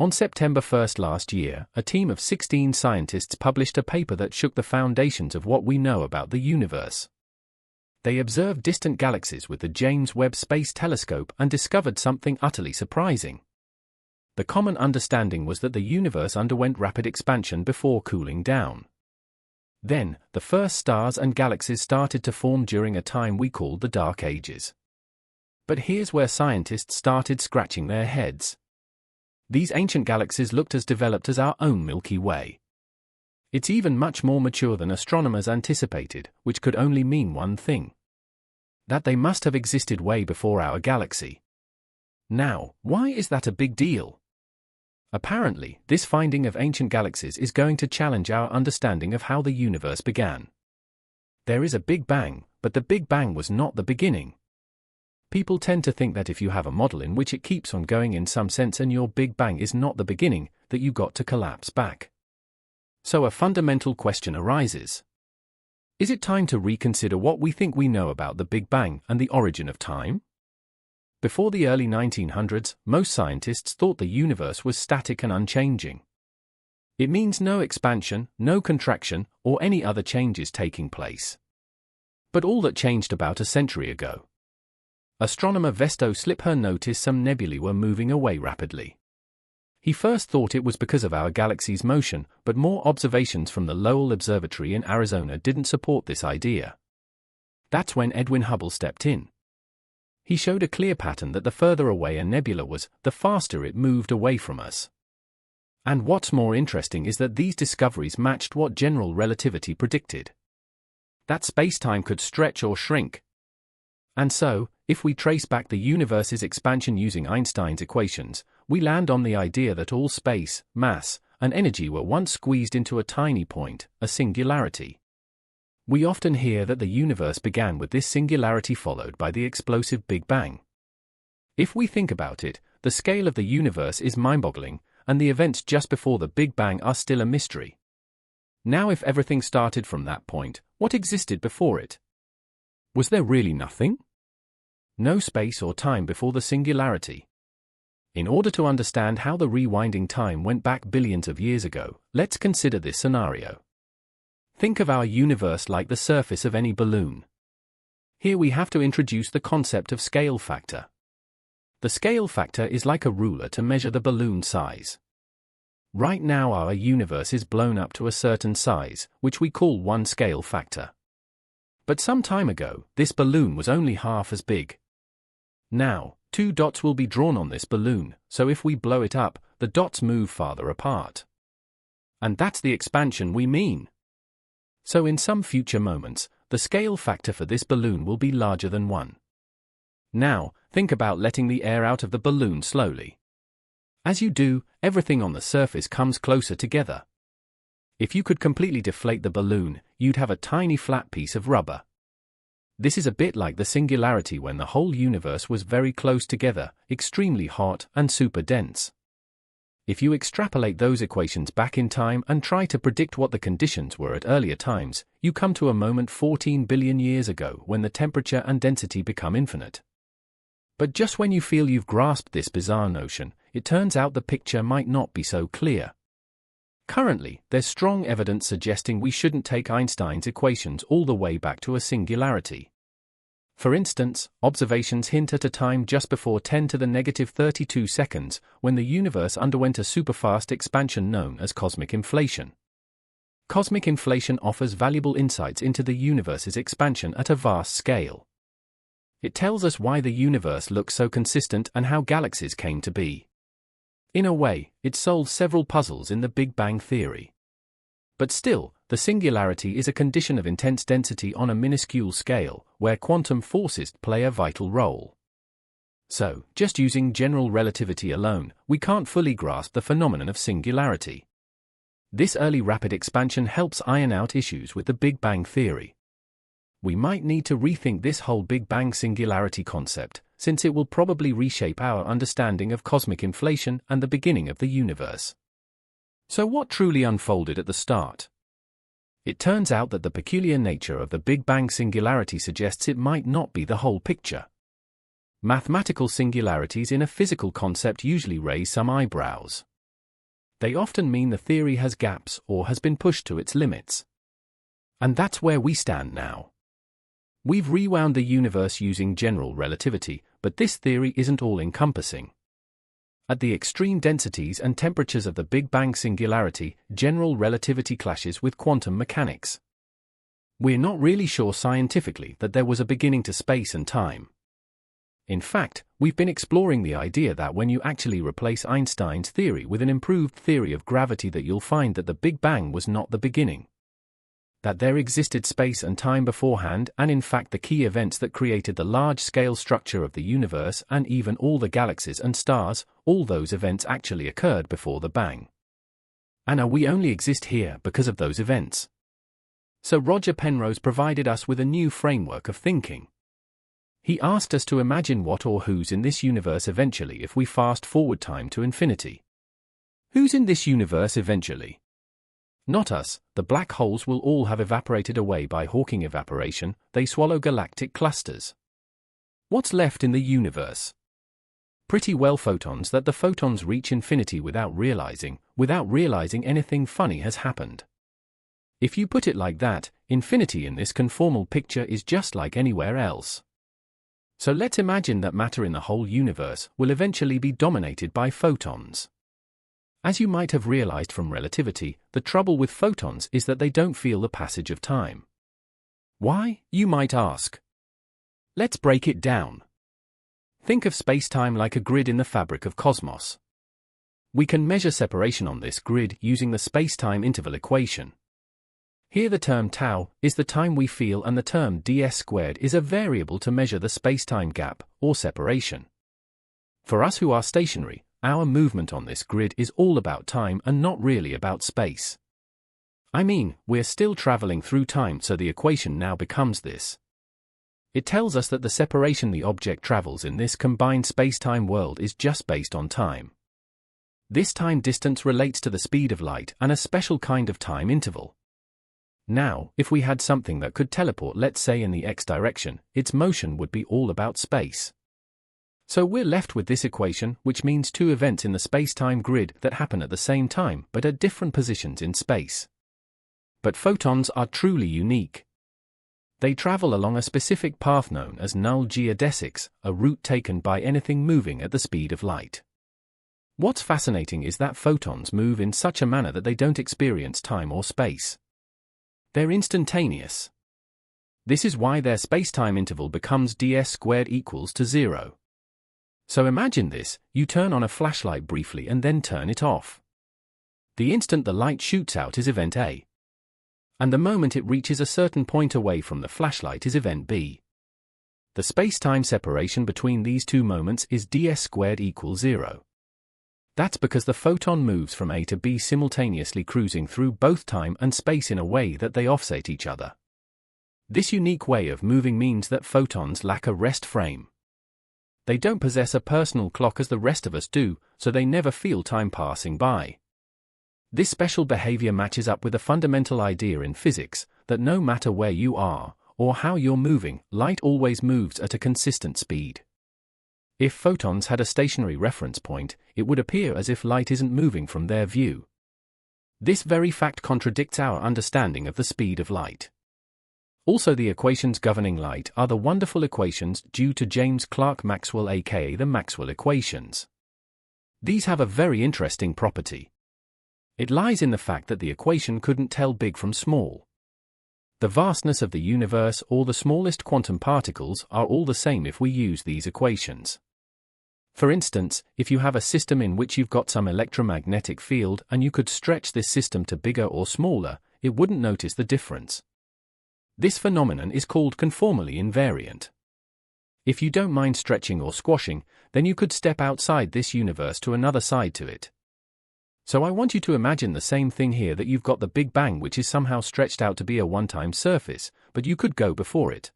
On September 1 last year, a team of 16 scientists published a paper that shook the foundations of what we know about the universe. They observed distant galaxies with the James Webb Space Telescope and discovered something utterly surprising. The common understanding was that the universe underwent rapid expansion before cooling down. Then, the first stars and galaxies started to form during a time we called the Dark Ages. But here's where scientists started scratching their heads. These ancient galaxies looked as developed as our own Milky Way. It's even much more mature than astronomers anticipated, which could only mean one thing: that they must have existed way before our galaxy. Now, why is that a big deal? Apparently, this finding of ancient galaxies is going to challenge our understanding of how the universe began. There is a Big Bang, but the Big Bang was not the beginning. People tend to think that if you have a model in which it keeps on going in some sense and your Big Bang is not the beginning, that you got to collapse back. So a fundamental question arises. Is it time to reconsider what we think we know about the Big Bang and the origin of time? Before the early 1900s, most scientists thought the universe was static and unchanging. It means no expansion, no contraction, or any other changes taking place. But all that changed about a century ago. Astronomer Vesto Slipher noticed some nebulae were moving away rapidly. He first thought it was because of our galaxy's motion, but more observations from the Lowell Observatory in Arizona didn't support this idea. That's when Edwin Hubble stepped in. He showed a clear pattern that the further away a nebula was, the faster it moved away from us. And what's more interesting is that these discoveries matched what general relativity predicted: that space-time could stretch or shrink. And so, if we trace back the universe's expansion using Einstein's equations, we land on the idea that all space, mass, and energy were once squeezed into a tiny point, a singularity. We often hear that the universe began with this singularity followed by the explosive Big Bang. If we think about it, the scale of the universe is mind-boggling, and the events just before the Big Bang are still a mystery. Now, if everything started from that point, what existed before it? Was there really nothing? No space or time before the singularity. In order to understand how the rewinding time went back billions of years ago, let's consider this scenario. Think of our universe like the surface of any balloon. Here we have to introduce the concept of scale factor. The scale factor is like a ruler to measure the balloon size. Right now our universe is blown up to a certain size, which we call one scale factor. But some time ago, this balloon was only half as big. Now, two dots will be drawn on this balloon, so if we blow it up, the dots move farther apart. And that's the expansion we mean. So in some future moments, the scale factor for this balloon will be larger than 1. Now, think about letting the air out of the balloon slowly. As you do, everything on the surface comes closer together. If you could completely deflate the balloon, you'd have a tiny flat piece of rubber. This is a bit like the singularity when the whole universe was very close together, extremely hot and super dense. If you extrapolate those equations back in time and try to predict what the conditions were at earlier times, you come to a moment 14 billion years ago when the temperature and density become infinite. But just when you feel you've grasped this bizarre notion, it turns out the picture might not be so clear. Currently, there's strong evidence suggesting we shouldn't take Einstein's equations all the way back to a singularity. For instance, observations hint at a time just before 10 to the negative 32 seconds, when the universe underwent a superfast expansion known as cosmic inflation. Cosmic inflation offers valuable insights into the universe's expansion at a vast scale. It tells us why the universe looks so consistent and how galaxies came to be. In a way, it solves several puzzles in the Big Bang theory. But still, the singularity is a condition of intense density on a minuscule scale, where quantum forces play a vital role. So, just using general relativity alone, we can't fully grasp the phenomenon of singularity. This early rapid expansion helps iron out issues with the Big Bang theory. We might need to rethink this whole Big Bang singularity concept, since it will probably reshape our understanding of cosmic inflation and the beginning of the universe. So what truly unfolded at the start? It turns out that the peculiar nature of the Big Bang singularity suggests it might not be the whole picture. Mathematical singularities in a physical concept usually raise some eyebrows. They often mean the theory has gaps or has been pushed to its limits. And that's where we stand now. We've rewound the universe using general relativity, but this theory isn't all-encompassing. At the extreme densities and temperatures of the Big Bang singularity, general relativity clashes with quantum mechanics. We're not really sure scientifically that there was a beginning to space and time. In fact, we've been exploring the idea that when you actually replace Einstein's theory with an improved theory of gravity, that you'll find that the Big Bang was not the beginning. That there existed space and time beforehand, and in fact the key events that created the large-scale structure of the universe and even all the galaxies and stars, all those events actually occurred before the Bang. And we only exist here because of those events. So Roger Penrose provided us with a new framework of thinking. He asked us to imagine what or who's in this universe eventually if we fast-forward time to infinity. Who's in this universe eventually? Not us. The black holes will all have evaporated away by Hawking evaporation. They swallow galactic clusters. What's left in the universe? Pretty well photons. That the photons reach infinity without realizing anything funny has happened. If you put it like that, infinity in this conformal picture is just like anywhere else. So let's imagine that matter in the whole universe will eventually be dominated by photons. As you might have realized from relativity, the trouble with photons is that they don't feel the passage of time. Why, you might ask? Let's break it down. Think of space-time like a grid in the fabric of cosmos. We can measure separation on this grid using the space-time interval equation. Here the term tau is the time we feel, and the term ds squared is a variable to measure the space-time gap, or separation. For us who are stationary, our movement on this grid is all about time and not really about space. I mean, we're still traveling through time, so the equation now becomes this. It tells us that the separation the object travels in this combined space-time world is just based on time. This time distance relates to the speed of light and a special kind of time interval. Now, if we had something that could teleport, let's say in the x direction, its motion would be all about space. So we're left with this equation, which means two events in the space-time grid that happen at the same time but at different positions in space. But photons are truly unique. They travel along a specific path known as null geodesics, a route taken by anything moving at the speed of light. What's fascinating is that photons move in such a manner that they don't experience time or space. They're instantaneous. This is why their space-time interval becomes ds squared equals to 0. So imagine this: you turn on a flashlight briefly and then turn it off. The instant the light shoots out is event A. And the moment it reaches a certain point away from the flashlight is event B. The space-time separation between these two moments is ds squared equals 0. That's because the photon moves from A to B simultaneously, cruising through both time and space in a way that they offset each other. This unique way of moving means that photons lack a rest frame. They don't possess a personal clock as the rest of us do, so they never feel time passing by. This special behavior matches up with a fundamental idea in physics, that no matter where you are, or how you're moving, light always moves at a consistent speed. If photons had a stationary reference point, it would appear as if light isn't moving from their view. This very fact contradicts our understanding of the speed of light. Also, the equations governing light are the wonderful equations due to James Clerk Maxwell, aka the Maxwell equations. These have a very interesting property. It lies in the fact that the equation couldn't tell big from small. The vastness of the universe or the smallest quantum particles are all the same if we use these equations. For instance, if you have a system in which you've got some electromagnetic field and you could stretch this system to bigger or smaller, it wouldn't notice the difference. This phenomenon is called conformally invariant. If you don't mind stretching or squashing, then you could step outside this universe to another side to it. So I want you to imagine the same thing here, that you've got the Big Bang, which is somehow stretched out to be a one-time surface, but you could go before it.